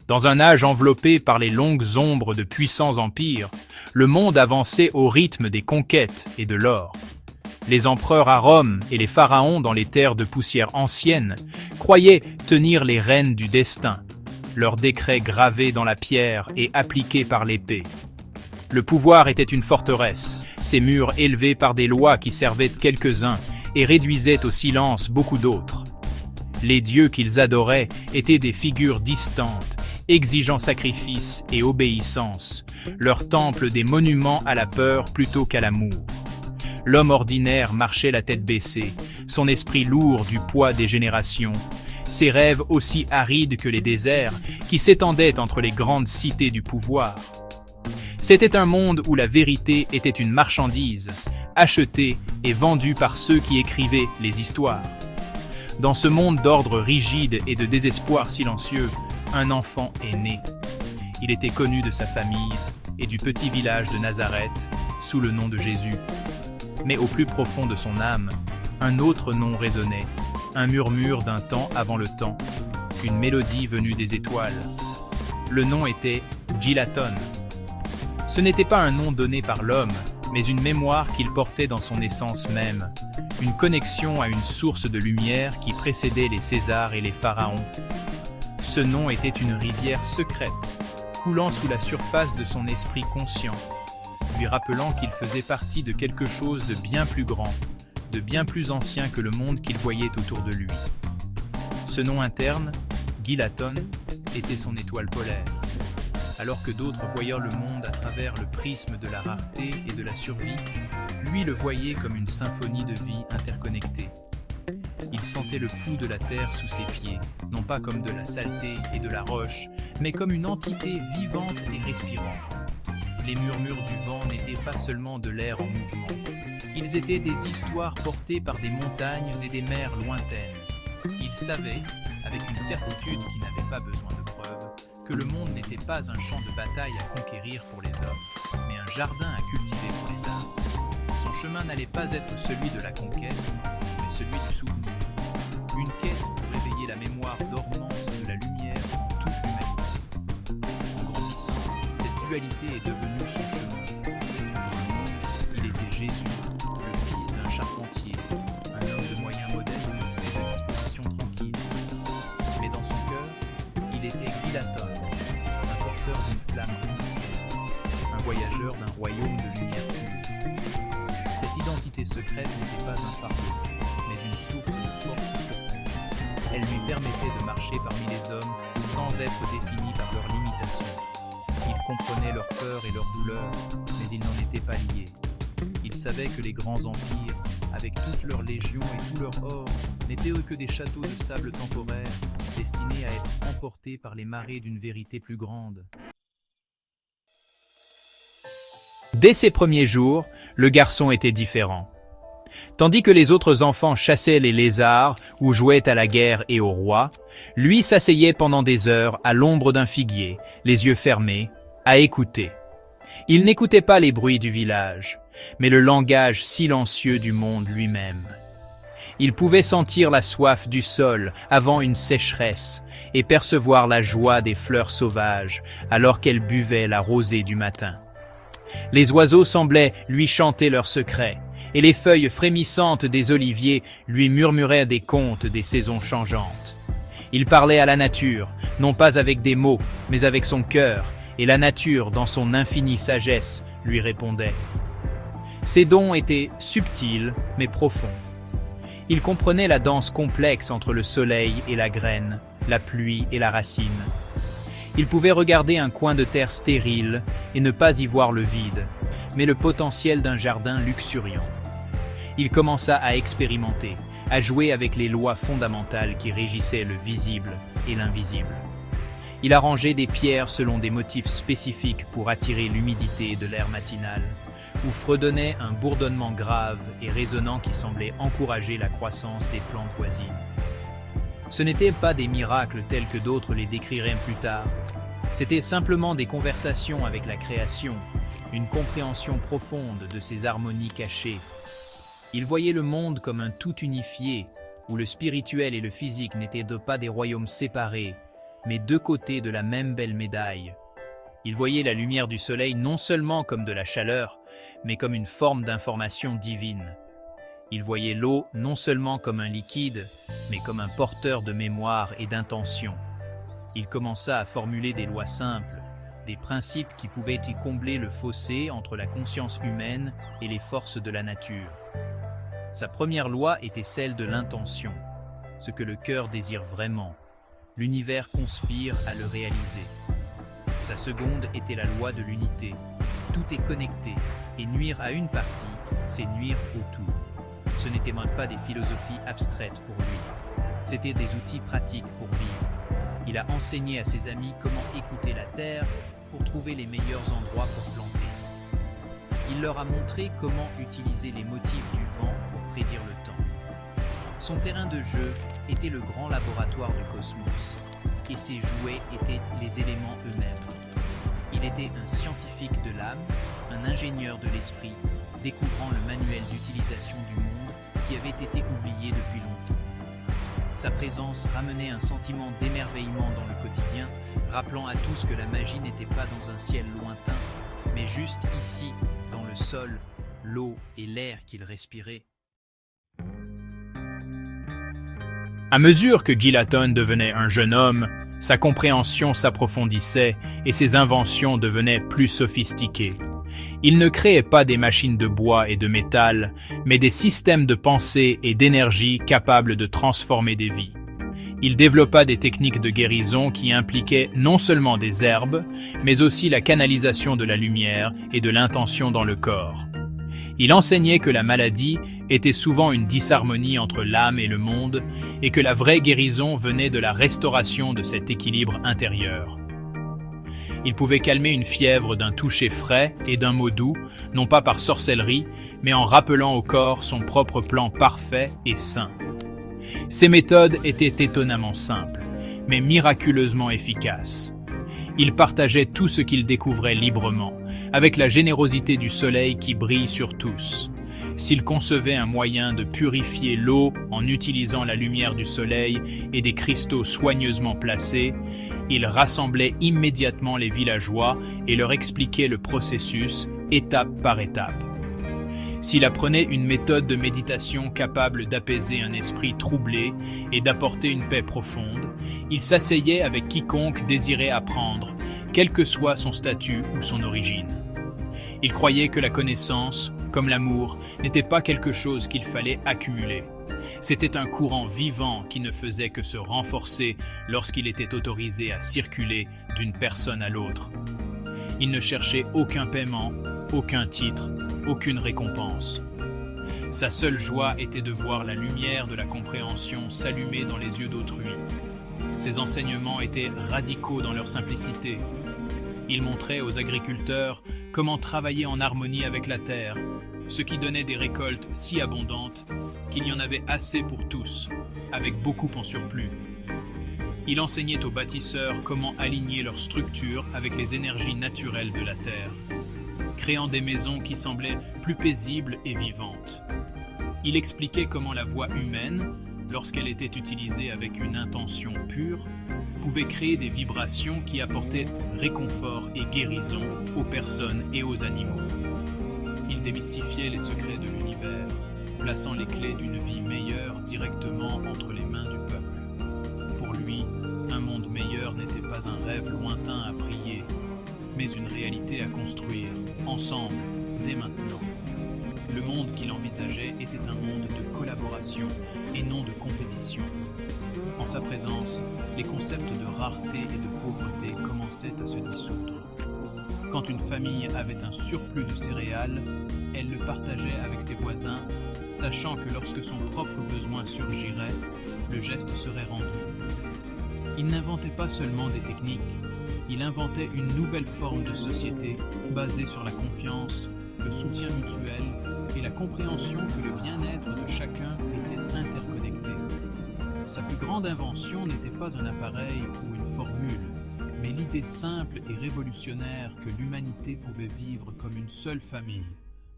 Dans un âge enveloppé par les longues ombres de puissants empires, le monde avançait au rythme des conquêtes et de l'or. Les empereurs à Rome et les pharaons dans les terres de poussière anciennes croyaient tenir les rênes du destin, leurs décrets gravés dans la pierre et appliqués par l'épée. Le pouvoir était une forteresse, ses murs élevés par des lois qui servaient quelques-uns et réduisaient au silence beaucoup d'autres. Les dieux qu'ils adoraient étaient des figures distantes, exigeant sacrifice et obéissance, leurs temples des monuments à la peur plutôt qu'à l'amour. L'homme ordinaire marchait la tête baissée, son esprit lourd du poids des générations, ses rêves aussi arides que les déserts qui s'étendaient entre les grandes cités du pouvoir. C'était un monde où la vérité était une marchandise, achetée et vendue par ceux qui écrivaient les histoires. Dans ce monde d'ordre rigide et de désespoir silencieux, un enfant est né. Il était connu de sa famille et du petit village de Nazareth, sous le nom de Jésus. Mais au plus profond de son âme, un autre nom résonnait, un murmure d'un temps avant le temps, une mélodie venue des étoiles. Le nom était Gilaton. Ce n'était pas un nom donné par l'homme, mais une mémoire qu'il portait dans son essence même, une connexion à une source de lumière qui précédait les Césars et les pharaons. Ce nom était une rivière secrète, coulant sous la surface de son esprit conscient, lui rappelant qu'il faisait partie de quelque chose de bien plus grand, de bien plus ancien que le monde qu'il voyait autour de lui. Ce nom interne, Gilaton, était son étoile polaire. Alors que d'autres voyaient le monde à travers le prisme de la rareté et de la survie, lui le voyait comme une symphonie de vie interconnectée. Il sentait le pouls de la terre sous ses pieds, non pas comme de la saleté et de la roche, mais comme une entité vivante et respirante. Les murmures du vent n'étaient pas seulement de l'air en mouvement. Ils étaient des histoires portées par des montagnes et des mers lointaines. Il savait, avec une certitude qui n'avait pas besoin de preuves, que le monde n'était pas un champ de bataille à conquérir pour les hommes, mais un jardin à cultiver pour les âmes. Son chemin n'allait pas être celui de la conquête, mais celui du souvenir. Une quête pour réveiller la mémoire dormante de la lumière en toute l'humanité. En grandissant, cette dualité est devenue son chemin. Dans le monde, il était Jésus, le fils d'un charpentier, un homme de moyens modestes et de disposition tranquille. Mais dans son cœur, il était Gilaton, un porteur d'une flamme ancienne, un voyageur d'un royaume de lumière pure. Cette identité secrète n'était pas un fardeau, mais une source de force profonde. Elle lui permettait de marcher parmi les hommes sans être défini par leurs limitations. Il comprenait leurs peurs et leurs douleurs, mais il n'en était pas lié. Il savait que les grands empires, avec toutes leurs légions et tout leur or, n'étaient eux que des châteaux de sable temporaires, destinés à être emportés par les marées d'une vérité plus grande. Dès ses premiers jours, le garçon était différent. Tandis que les autres enfants chassaient les lézards ou jouaient à la guerre et au roi, lui s'asseyait pendant des heures à l'ombre d'un figuier, les yeux fermés, à écouter. Il n'écoutait pas les bruits du village, mais le langage silencieux du monde lui-même. Il pouvait sentir la soif du sol avant une sécheresse et percevoir la joie des fleurs sauvages alors qu'elles buvaient la rosée du matin. Les oiseaux semblaient lui chanter leurs secrets, et les feuilles frémissantes des oliviers lui murmuraient des contes des saisons changeantes. Il parlait à la nature, non pas avec des mots, mais avec son cœur, et la nature, dans son infinie sagesse, lui répondait. Ses dons étaient subtils, mais profonds. Il comprenait la danse complexe entre le soleil et la graine, la pluie et la racine. Il pouvait regarder un coin de terre stérile et ne pas y voir le vide, mais le potentiel d'un jardin luxuriant. Il commença à expérimenter, à jouer avec les lois fondamentales qui régissaient le visible et l'invisible. Il arrangeait des pierres selon des motifs spécifiques pour attirer l'humidité de l'air matinal, ou fredonnait un bourdonnement grave et résonnant qui semblait encourager la croissance des plantes voisines. Ce n'étaient pas des miracles tels que d'autres les décriraient plus tard. C'était simplement des conversations avec la création, une compréhension profonde de ses harmonies cachées. Il voyait le monde comme un tout unifié, où le spirituel et le physique n'étaient pas des royaumes séparés, mais deux côtés de la même belle médaille. Ils voyaient la lumière du soleil non seulement comme de la chaleur, mais comme une forme d'information divine. Ils voyaient l'eau non seulement comme un liquide, mais comme un porteur de mémoire et d'intention. Il commença à formuler des lois simples, des principes qui pouvaient y combler le fossé entre la conscience humaine et les forces de la nature. Sa première loi était celle de l'intention, ce que le cœur désire vraiment. L'univers conspire à le réaliser. Sa seconde était la loi de l'unité. Tout est connecté, et nuire à une partie, c'est nuire au tout. Ce n'étaient même pas des philosophies abstraites pour lui. C'étaient des outils pratiques pour vivre. Il a enseigné à ses amis comment écouter la terre pour trouver les meilleurs endroits pour planter. Il leur a montré comment utiliser les motifs du vent pour prédire le temps. Son terrain de jeu était le grand laboratoire du cosmos, et ses jouets étaient les éléments eux-mêmes. Il était un scientifique de l'âme, un ingénieur de l'esprit, découvrant le manuel d'utilisation du monde qui avait été oublié depuis longtemps. Sa présence ramenait un sentiment d'émerveillement dans le quotidien, rappelant à tous que la magie n'était pas dans un ciel lointain, mais juste ici, dans le sol, l'eau et l'air qu'il respirait. À mesure que Gilaton devenait un jeune homme, sa compréhension s'approfondissait et ses inventions devenaient plus sophistiquées. Il ne créait pas des machines de bois et de métal, mais des systèmes de pensée et d'énergie capables de transformer des vies. Il développa des techniques de guérison qui impliquaient non seulement des herbes, mais aussi la canalisation de la lumière et de l'intention dans le corps. Il enseignait que la maladie était souvent une disharmonie entre l'âme et le monde, et que la vraie guérison venait de la restauration de cet équilibre intérieur. Il pouvait calmer une fièvre d'un toucher frais et d'un mot doux, non pas par sorcellerie, mais en rappelant au corps son propre plan parfait et sain. Ses méthodes étaient étonnamment simples, mais miraculeusement efficaces. Il partageait tout ce qu'il découvrait librement, avec la générosité du soleil qui brille sur tous. S'il concevait un moyen de purifier l'eau en utilisant la lumière du soleil et des cristaux soigneusement placés, il rassemblait immédiatement les villageois et leur expliquait le processus étape par étape. S'il apprenait une méthode de méditation capable d'apaiser un esprit troublé et d'apporter une paix profonde, il s'asseyait avec quiconque désirait apprendre, quel que soit son statut ou son origine. Il croyait que la connaissance, comme l'amour, n'était pas quelque chose qu'il fallait accumuler. C'était un courant vivant qui ne faisait que se renforcer lorsqu'il était autorisé à circuler d'une personne à l'autre. Il ne cherchait aucun paiement, aucun titre, aucune récompense. Sa seule joie était de voir la lumière de la compréhension s'allumer dans les yeux d'autrui. Ses enseignements étaient radicaux dans leur simplicité. Il montrait aux agriculteurs comment travailler en harmonie avec la terre, ce qui donnait des récoltes si abondantes qu'il y en avait assez pour tous, avec beaucoup en surplus. Il enseignait aux bâtisseurs comment aligner leur structure avec les énergies naturelles de la terre, créant des maisons qui semblaient plus paisibles et vivantes. Il expliquait comment la voix humaine, lorsqu'elle était utilisée avec une intention pure, pouvait créer des vibrations qui apportaient réconfort et guérison aux personnes et aux animaux. Il démystifiait les secrets de l'univers, plaçant les clés d'une vie meilleure directement entre les mains du peuple. Pour lui, un monde meilleur n'était pas un rêve lointain à prier, mais une réalité à construire, ensemble, dès maintenant. Le monde qu'il envisageait était un monde de collaboration et non de compétition. En sa présence, les concepts de rareté et de pauvreté commençaient à se dissoudre. Quand une famille avait un surplus de céréales, elle le partageait avec ses voisins, sachant que lorsque son propre besoin surgirait, le geste serait rendu. Il n'inventait pas seulement des techniques, il inventait une nouvelle forme de société basée sur la confiance, le soutien mutuel et la compréhension que le bien-être de chacun était interconnecté. Sa plus grande invention n'était pas un appareil ou une formule, mais l'idée simple et révolutionnaire que l'humanité pouvait vivre comme une seule famille,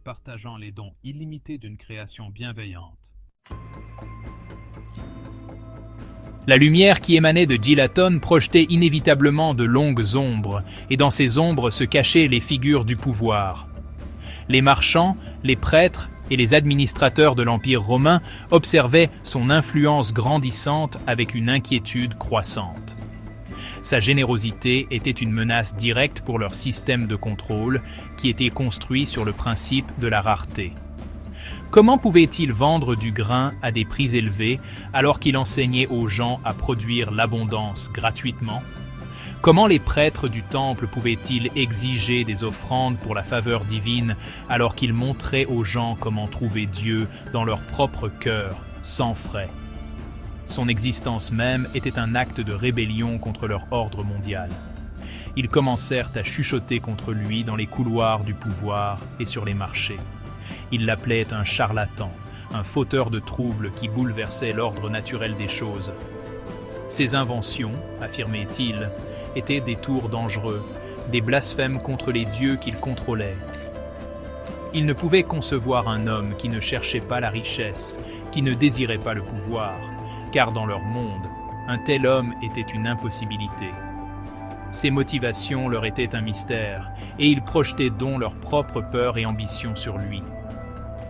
partageant les dons illimités d'une création bienveillante. La lumière qui émanait de Gilaton projetait inévitablement de longues ombres, et dans ces ombres se cachaient les figures du pouvoir. Les marchands, les prêtres et les administrateurs de l'Empire romain observaient son influence grandissante avec une inquiétude croissante. Sa générosité était une menace directe pour leur système de contrôle qui était construit sur le principe de la rareté. Comment pouvait-il vendre du grain à des prix élevés alors qu'il enseignait aux gens à produire l'abondance gratuitement? Comment les prêtres du temple pouvaient-ils exiger des offrandes pour la faveur divine alors qu'ils montraient aux gens comment trouver Dieu dans leur propre cœur, sans frais? Son existence même était un acte de rébellion contre leur ordre mondial. Ils commencèrent à chuchoter contre lui dans les couloirs du pouvoir et sur les marchés. Ils l'appelaient un charlatan, un fauteur de troubles qui bouleversait l'ordre naturel des choses. Ses inventions, affirmait-il, étaient des tours dangereux, des blasphèmes contre les dieux qu'il contrôlait. Il ne pouvait concevoir un homme qui ne cherchait pas la richesse, qui ne désirait pas le pouvoir, car dans leur monde, un tel homme était une impossibilité. Ses motivations leur étaient un mystère, et ils projetaient donc leur propre peur et ambition sur lui.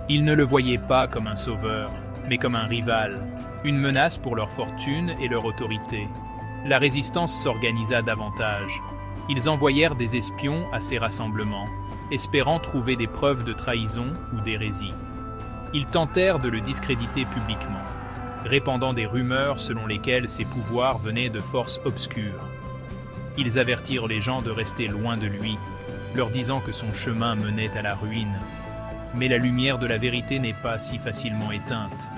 Ils ne le voyaient pas comme un sauveur, mais comme un rival, une menace pour leur fortune et leur autorité. La résistance s'organisa davantage. Ils envoyèrent des espions à ces rassemblements, espérant trouver des preuves de trahison ou d'hérésie. Ils tentèrent de le discréditer publiquement, répandant des rumeurs selon lesquelles ses pouvoirs venaient de forces obscures. Ils avertirent les gens de rester loin de lui, leur disant que son chemin menait à la ruine. Mais la lumière de la vérité n'est pas si facilement éteinte.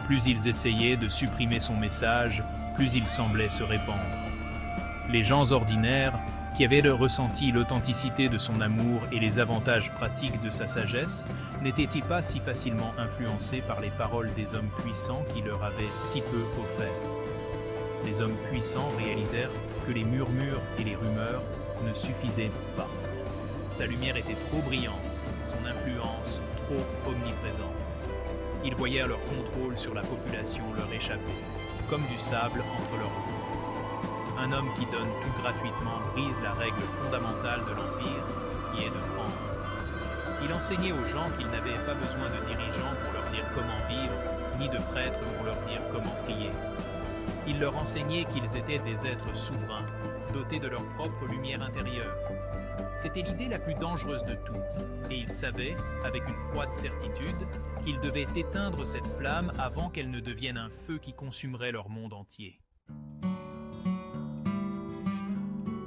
Plus ils essayaient de supprimer son message, plus il semblait se répandre. Les gens ordinaires, qui avaient ressenti l'authenticité de son amour et les avantages pratiques de sa sagesse, n'étaient-ils pas si facilement influencés par les paroles des hommes puissants qui leur avaient si peu offert? Les hommes puissants réalisèrent que les murmures et les rumeurs ne suffisaient pas. Sa lumière était trop brillante, son influence trop omniprésente. Ils voyèrent leur contrôle sur la population leur échapper, comme du sable entre leurs mains. Un homme qui donne tout gratuitement brise la règle fondamentale de l'Empire, qui est de prendre. Il enseignait aux gens qu'ils n'avaient pas besoin de dirigeants pour leur dire comment vivre, ni de prêtres pour leur dire comment prier. Il leur enseignait qu'ils étaient des êtres souverains, dotés de leur propre lumière intérieure. C'était l'idée la plus dangereuse de toutes, et ils savaient, avec une froide certitude, qu'ils devaient éteindre cette flamme avant qu'elle ne devienne un feu qui consumerait leur monde entier.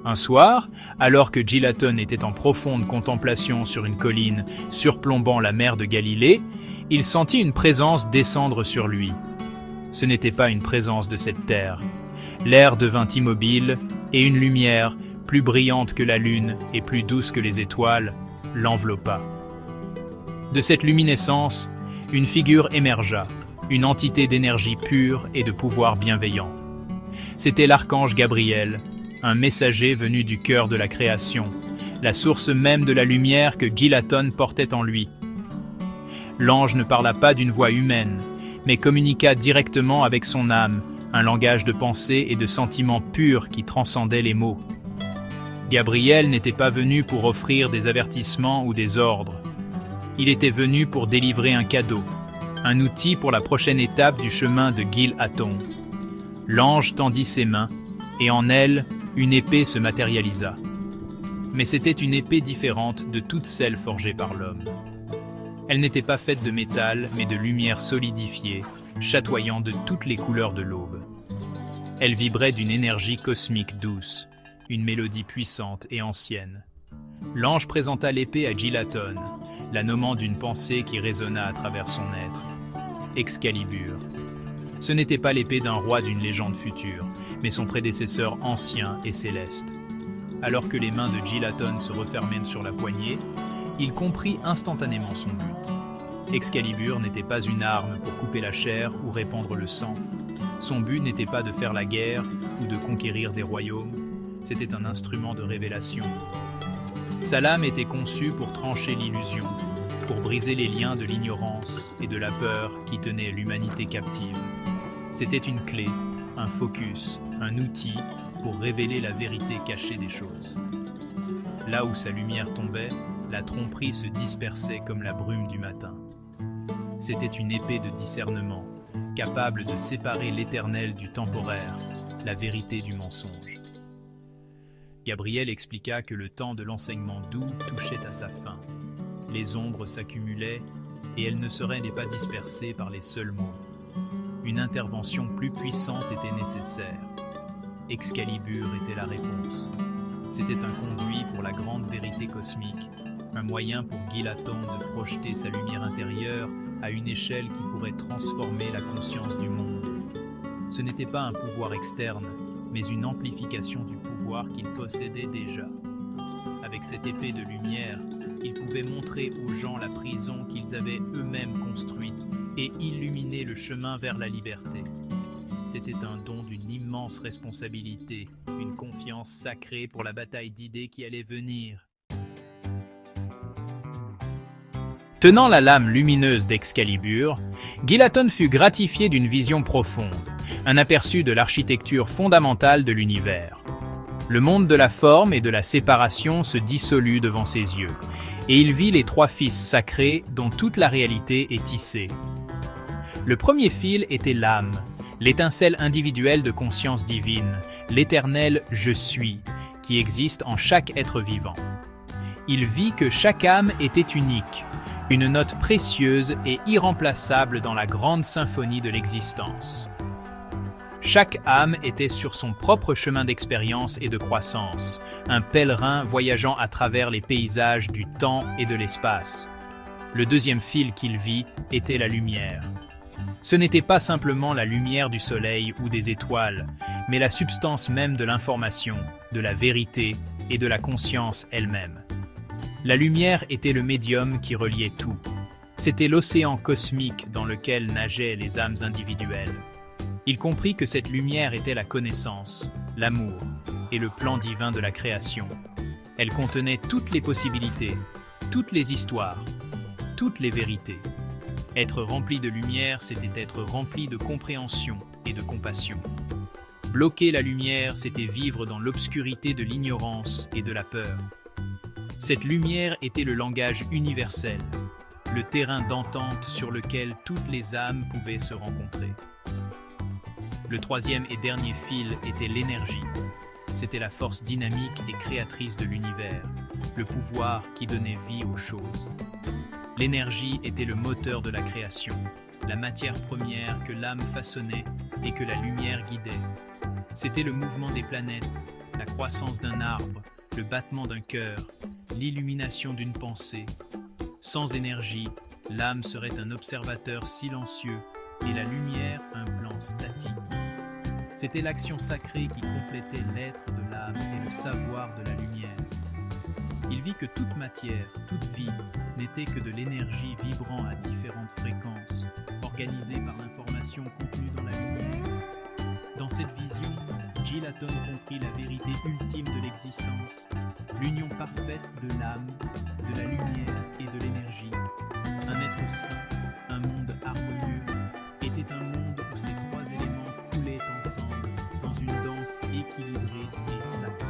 Un soir, alors que Gilaton était en profonde contemplation sur une colline surplombant la mer de Galilée, il sentit une présence descendre sur lui. Ce n'était pas une présence de cette terre. L'air devint immobile, et une lumière, plus brillante que la lune et plus douce que les étoiles, l'enveloppa. De cette luminescence, une figure émergea, une entité d'énergie pure et de pouvoir bienveillant. C'était l'archange Gabriel, un messager venu du cœur de la création, la source même de la lumière que Gilaton portait en lui. L'ange ne parla pas d'une voix humaine, mais communiqua directement avec son âme, un langage de pensée et de sentiments purs qui transcendait les mots. Gabriel n'était pas venu pour offrir des avertissements ou des ordres. Il était venu pour délivrer un cadeau, un outil pour la prochaine étape du chemin de Gilaton. L'ange tendit ses mains, et en elles, une épée se matérialisa. Mais c'était une épée différente de toutes celles forgées par l'homme. Elle n'était pas faite de métal, mais de lumière solidifiée, chatoyant de toutes les couleurs de l'aube. Elle vibrait d'une énergie cosmique douce, une mélodie puissante et ancienne. L'ange présenta l'épée à Gilaton, la nommant d'une pensée qui résonna à travers son être. Excalibur. Ce n'était pas l'épée d'un roi d'une légende future, mais son prédécesseur ancien et céleste. Alors que les mains de Gilaton se refermèrent sur la poignée, il comprit instantanément son but. Excalibur n'était pas une arme pour couper la chair ou répandre le sang. Son but n'était pas de faire la guerre ou de conquérir des royaumes, c'était un instrument de révélation. Sa lame était conçue pour trancher l'illusion, pour briser les liens de l'ignorance et de la peur qui tenaient l'humanité captive. C'était une clé, un focus, un outil pour révéler la vérité cachée des choses. Là où sa lumière tombait, la tromperie se dispersait comme la brume du matin. C'était une épée de discernement, capable de séparer l'éternel du temporaire, la vérité du mensonge. Gabriel expliqua que le temps de l'enseignement doux touchait à sa fin. Les ombres s'accumulaient et elles ne seraient pas dispersées par les seuls mots. Une intervention plus puissante était nécessaire. Excalibur était la réponse. C'était un conduit pour la grande vérité cosmique, un moyen pour Gilaton de projeter sa lumière intérieure à une échelle qui pourrait transformer la conscience du monde. Ce n'était pas un pouvoir externe, mais une amplification du pouvoir qu'il possédait déjà. Avec cette épée de lumière, il pouvait montrer aux gens la prison qu'ils avaient eux-mêmes construite et illuminer le chemin vers la liberté. C'était un don d'une immense responsabilité, une confiance sacrée pour la bataille d'idées qui allait venir. Tenant la lame lumineuse d'Excalibur, Gilaton fut gratifié d'une vision profonde, un aperçu de l'architecture fondamentale de l'univers. Le monde de la forme et de la séparation se dissolut devant ses yeux, et il vit les trois fils sacrés dont toute la réalité est tissée. Le premier fil était l'âme, l'étincelle individuelle de conscience divine, l'éternel « Je suis » qui existe en chaque être vivant. Il vit que chaque âme était unique, une note précieuse et irremplaçable dans la grande symphonie de l'existence. Chaque âme était sur son propre chemin d'expérience et de croissance, un pèlerin voyageant à travers les paysages du temps et de l'espace. Le deuxième fil qu'il vit était la lumière. Ce n'était pas simplement la lumière du soleil ou des étoiles, mais la substance même de l'information, de la vérité et de la conscience elle-même. La lumière était le médium qui reliait tout. C'était l'océan cosmique dans lequel nageaient les âmes individuelles. Il comprit que cette lumière était la connaissance, l'amour et le plan divin de la création. Elle contenait toutes les possibilités, toutes les histoires, toutes les vérités. Être rempli de lumière, c'était être rempli de compréhension et de compassion. Bloquer la lumière, c'était vivre dans l'obscurité de l'ignorance et de la peur. Cette lumière était le langage universel, le terrain d'entente sur lequel toutes les âmes pouvaient se rencontrer. Le troisième et dernier fil était l'énergie. C'était la force dynamique et créatrice de l'univers, le pouvoir qui donnait vie aux choses. L'énergie était le moteur de la création, la matière première que l'âme façonnait et que la lumière guidait. C'était le mouvement des planètes, la croissance d'un arbre, le battement d'un cœur, l'illumination d'une pensée. Sans énergie, l'âme serait un observateur silencieux et la lumière un plan statique. C'était l'action sacrée qui complétait l'être de l'âme et le savoir de la lumière. Il vit que toute matière, toute vie, n'était que de l'énergie vibrant à différentes fréquences, organisée par l'information contenue dans la lumière. Dans cette vision, Gilaton comprit la vérité ultime de l'existence, l'union parfaite de l'âme, de la lumière et de l'énergie. Un être saint, un monde harmonieux, était un monde où ces trois éléments coulaient ensemble dans une danse équilibrée et sacrée.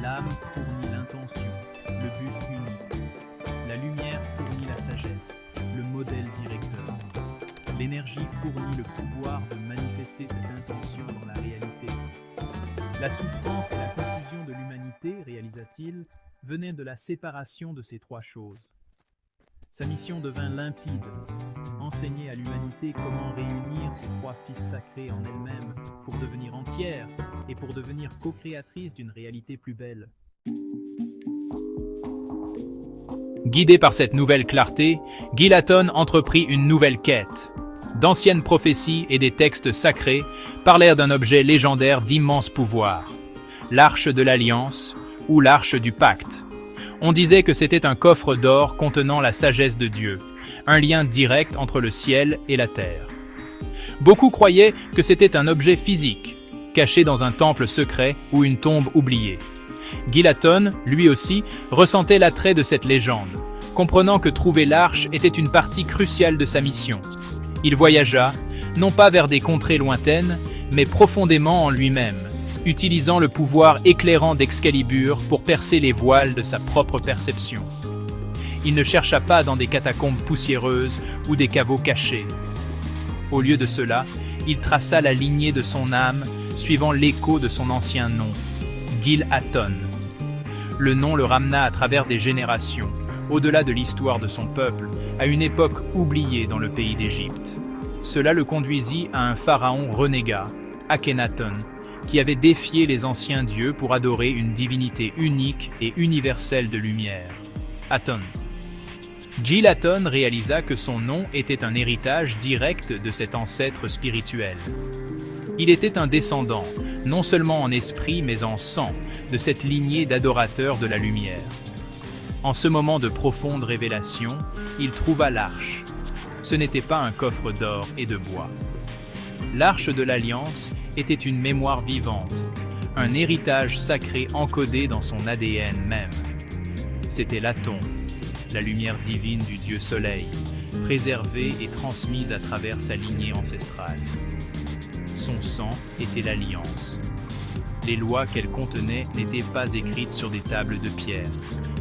L'âme fournit l'intention, le but unique. La lumière fournit la sagesse, le modèle directeur. L'énergie fournit le pouvoir de manifester cette intention dans la réalité. La souffrance et la confusion de l'humanité, réalisa-t-il, venaient de la séparation de ces trois choses. Sa mission devint limpide, enseigner à l'humanité comment réunir ces trois fils sacrés en elle-même pour devenir entière et pour devenir co-créatrice d'une réalité plus belle. Guidé par cette nouvelle clarté, Gilaton entreprit une nouvelle quête. D'anciennes prophéties et des textes sacrés parlèrent d'un objet légendaire d'immense pouvoir, l'Arche de l'Alliance ou l'Arche du Pacte. On disait que c'était un coffre d'or contenant la sagesse de Dieu, un lien direct entre le ciel et la terre. Beaucoup croyaient que c'était un objet physique, caché dans un temple secret ou une tombe oubliée. Gilaton, lui aussi, ressentait l'attrait de cette légende, comprenant que trouver l'arche était une partie cruciale de sa mission. Il voyagea, non pas vers des contrées lointaines, mais profondément en lui-même, utilisant le pouvoir éclairant d'Excalibur pour percer les voiles de sa propre perception. Il ne chercha pas dans des catacombes poussiéreuses ou des caveaux cachés. Au lieu de cela, il traça la lignée de son âme, suivant l'écho de son ancien nom, Gil-Aton. Le nom le ramena à travers des générations, au-delà de l'histoire de son peuple, à une époque oubliée dans le pays d'Égypte. Cela le conduisit à un pharaon renégat, Akhenaton, qui avait défié les anciens dieux pour adorer une divinité unique et universelle de lumière, Aton. Gil-Aton réalisa que son nom était un héritage direct de cet ancêtre spirituel. Il était un descendant, non seulement en esprit mais en sang, de cette lignée d'adorateurs de la lumière. En ce moment de profonde révélation, il trouva l'arche. Ce n'était pas un coffre d'or et de bois. L'arche de l'Alliance était une mémoire vivante, un héritage sacré encodé dans son ADN même. C'était l'Aton, la lumière divine du Dieu Soleil, préservée et transmise à travers sa lignée ancestrale. Son sang était l'Alliance. Les lois qu'elle contenait n'étaient pas écrites sur des tables de pierre,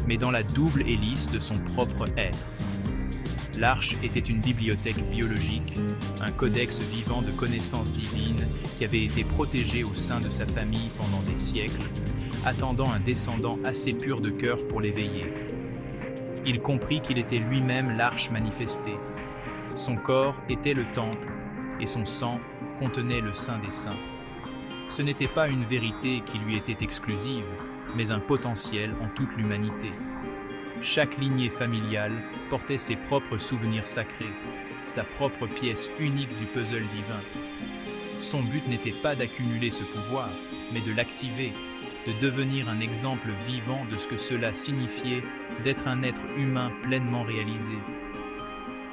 mais dans la double hélice de son propre être. L'arche était une bibliothèque biologique, un codex vivant de connaissances divines qui avait été protégé au sein de sa famille pendant des siècles, attendant un descendant assez pur de cœur pour l'éveiller. Il comprit qu'il était lui-même l'arche manifestée. Son corps était le temple et son sang contenait le Saint des Saints. Ce n'était pas une vérité qui lui était exclusive, mais un potentiel en toute l'humanité. Chaque lignée familiale portait ses propres souvenirs sacrés, sa propre pièce unique du puzzle divin. Son but n'était pas d'accumuler ce pouvoir, mais de l'activer, de devenir un exemple vivant de ce que cela signifiait d'être un être humain pleinement réalisé.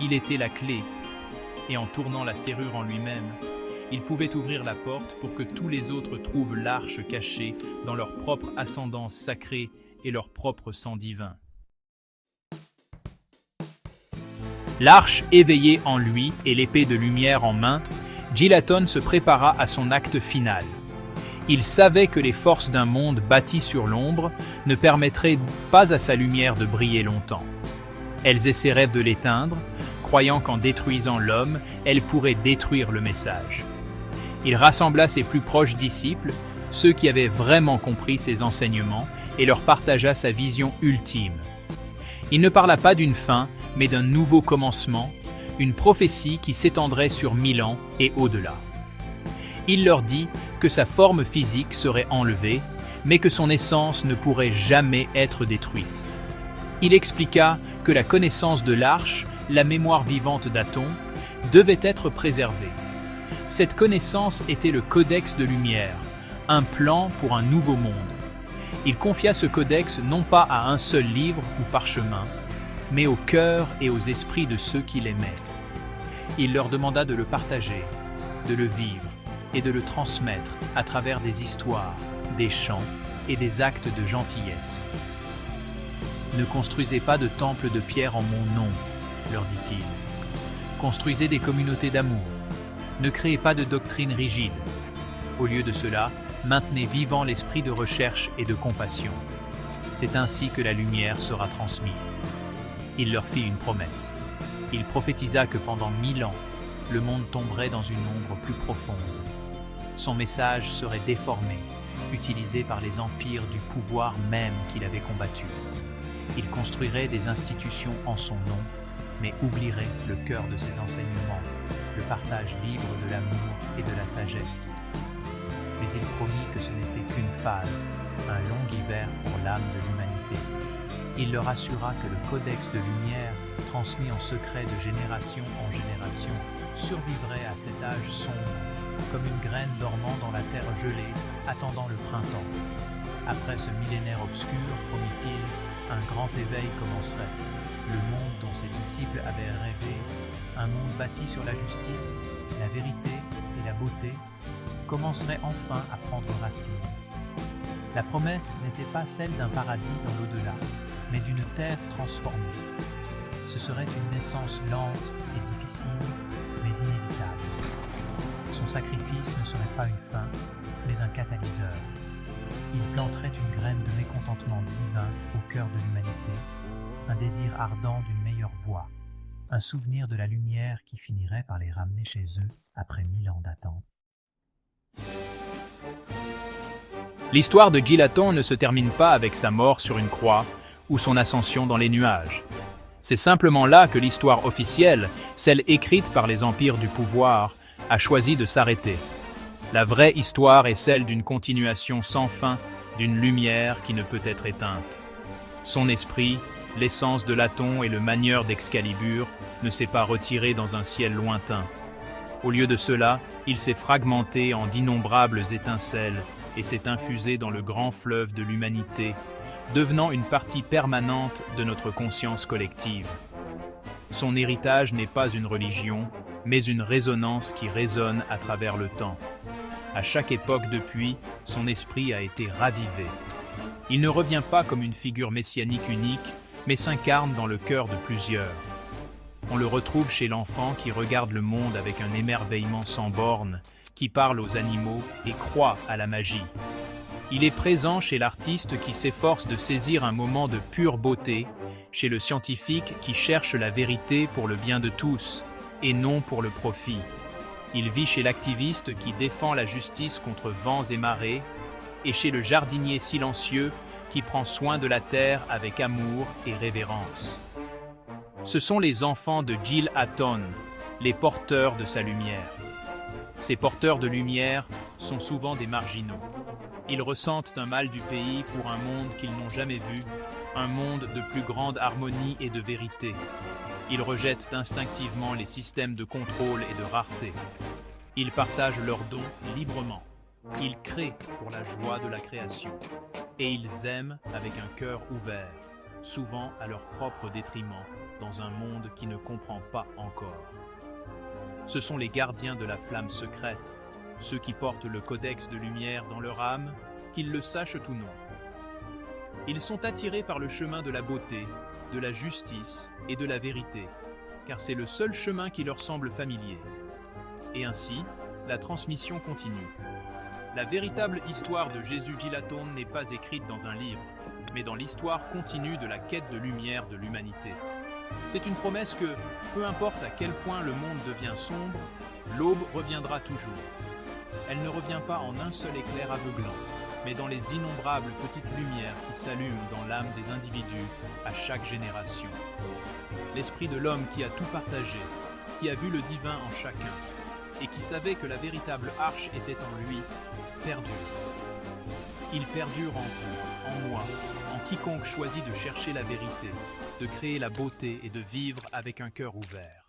Il était la clé, et en tournant la serrure en lui-même, il pouvait ouvrir la porte pour que tous les autres trouvent l'arche cachée dans leur propre ascendance sacrée et leur propre sang divin. L'arche éveillée en lui et l'épée de lumière en main, Gil-Aton se prépara à son acte final. Il savait que les forces d'un monde bâti sur l'ombre ne permettraient pas à sa lumière de briller longtemps. Elles essaieraient de l'éteindre, croyant qu'en détruisant l'homme, elles pourraient détruire le message. Il rassembla ses plus proches disciples, ceux qui avaient vraiment compris ses enseignements, et leur partagea sa vision ultime. Il ne parla pas d'une fin, mais d'un nouveau commencement, une prophétie qui s'étendrait sur 1000 ans et au-delà. Il leur dit que sa forme physique serait enlevée, mais que son essence ne pourrait jamais être détruite. Il expliqua que la connaissance de l'arche, la mémoire vivante d'Aton, devait être préservée. Cette connaissance était le codex de lumière, un plan pour un nouveau monde. Il confia ce codex non pas à un seul livre ou parchemin, mais au cœur et aux esprits de ceux qui l'aimaient. Il leur demanda de le partager, de le vivre et de le transmettre à travers des histoires, des chants et des actes de gentillesse. « Ne construisez pas de temples de pierre en mon nom, leur dit-il. Construisez des communautés d'amour. Ne créez pas de doctrine rigide. Au lieu de cela, maintenez vivant l'esprit de recherche et de compassion. C'est ainsi que la lumière sera transmise. » Il leur fit une promesse. Il prophétisa que pendant 1000 ans, le monde tomberait dans une ombre plus profonde. Son message serait déformé, utilisé par les empires du pouvoir même qu'il avait combattu. Il construirait des institutions en son nom, mais oublierait le cœur de ses enseignements, le partage libre de l'amour et de la sagesse. Mais il promit que ce n'était qu'une phase, un long hiver pour l'âme de l'humanité. Il leur assura que le codex de lumière, transmis en secret de génération en génération, survivrait à cet âge sombre, comme une graine dormant dans la terre gelée, attendant le printemps. Après ce millénaire obscur, promit-il, un grand éveil commencerait. Le monde dont ses disciples avaient rêvé, un monde bâti sur la justice, la vérité et la beauté, commencerait enfin à prendre racine. La promesse n'était pas celle d'un paradis dans l'au-delà, mais d'une terre transformée. Ce serait une naissance lente et difficile, mais inévitable. Son Son sacrifice ne serait pas une fin, mais un catalyseur. Il planterait une graine de mécontentement divin au cœur de l'humanité, un désir ardent d'une meilleure voie, un souvenir de la lumière qui finirait par les ramener chez eux après 1000 ans d'attente. L'histoire de Gilaton ne se termine pas avec sa mort sur une croix ou son ascension dans les nuages. C'est simplement là que l'histoire officielle, celle écrite par les empires du pouvoir, a choisi de s'arrêter. La vraie histoire est celle d'une continuation sans fin, d'une lumière qui ne peut être éteinte. Son esprit, l'essence de Laton et le manieur d'Excalibur, ne s'est pas retiré dans un ciel lointain. Au lieu de cela, il s'est fragmenté en d'innombrables étincelles et s'est infusé dans le grand fleuve de l'humanité, devenant une partie permanente de notre conscience collective. Son héritage n'est pas une religion, mais une résonance qui résonne à travers le temps. À chaque époque depuis, son esprit a été ravivé. Il ne revient pas comme une figure messianique unique, mais s'incarne dans le cœur de plusieurs. On le retrouve chez l'enfant qui regarde le monde avec un émerveillement sans bornes, qui parle aux animaux et croit à la magie. Il est présent chez l'artiste qui s'efforce de saisir un moment de pure beauté, chez le scientifique qui cherche la vérité pour le bien de tous, et non pour le profit. Il vit chez l'activiste qui défend la justice contre vents et marées, et chez le jardinier silencieux qui prend soin de la terre avec amour et révérence. Ce sont les enfants de Gilaton, les porteurs de sa lumière. Ces porteurs de lumière sont souvent des marginaux. Ils ressentent un mal du pays pour un monde qu'ils n'ont jamais vu, un monde de plus grande harmonie et de vérité. Ils rejettent instinctivement les systèmes de contrôle et de rareté. Ils partagent leurs dons librement. Ils créent pour la joie de la création. Et ils aiment avec un cœur ouvert, souvent à leur propre détriment, dans un monde qui ne comprend pas encore. Ce sont les gardiens de la flamme secrète, ceux qui portent le codex de lumière dans leur âme, qu'ils le sachent ou non. Ils sont attirés par le chemin de la beauté, de la justice et de la vérité, car c'est le seul chemin qui leur semble familier. Et ainsi, la transmission continue. La véritable histoire de Jésus Gilaton n'est pas écrite dans un livre, mais dans l'histoire continue de la quête de lumière de l'humanité. C'est une promesse que, peu importe à quel point le monde devient sombre, l'aube reviendra toujours. Elle ne revient pas en un seul éclair aveuglant, mais dans les innombrables petites lumières qui s'allument dans l'âme des individus à chaque génération. L'esprit de l'homme qui a tout partagé, qui a vu le divin en chacun, et qui savait que la véritable arche était en lui, perdure. Il perdure en vous, en moi, en quiconque choisit de chercher la vérité, de créer la beauté et de vivre avec un cœur ouvert.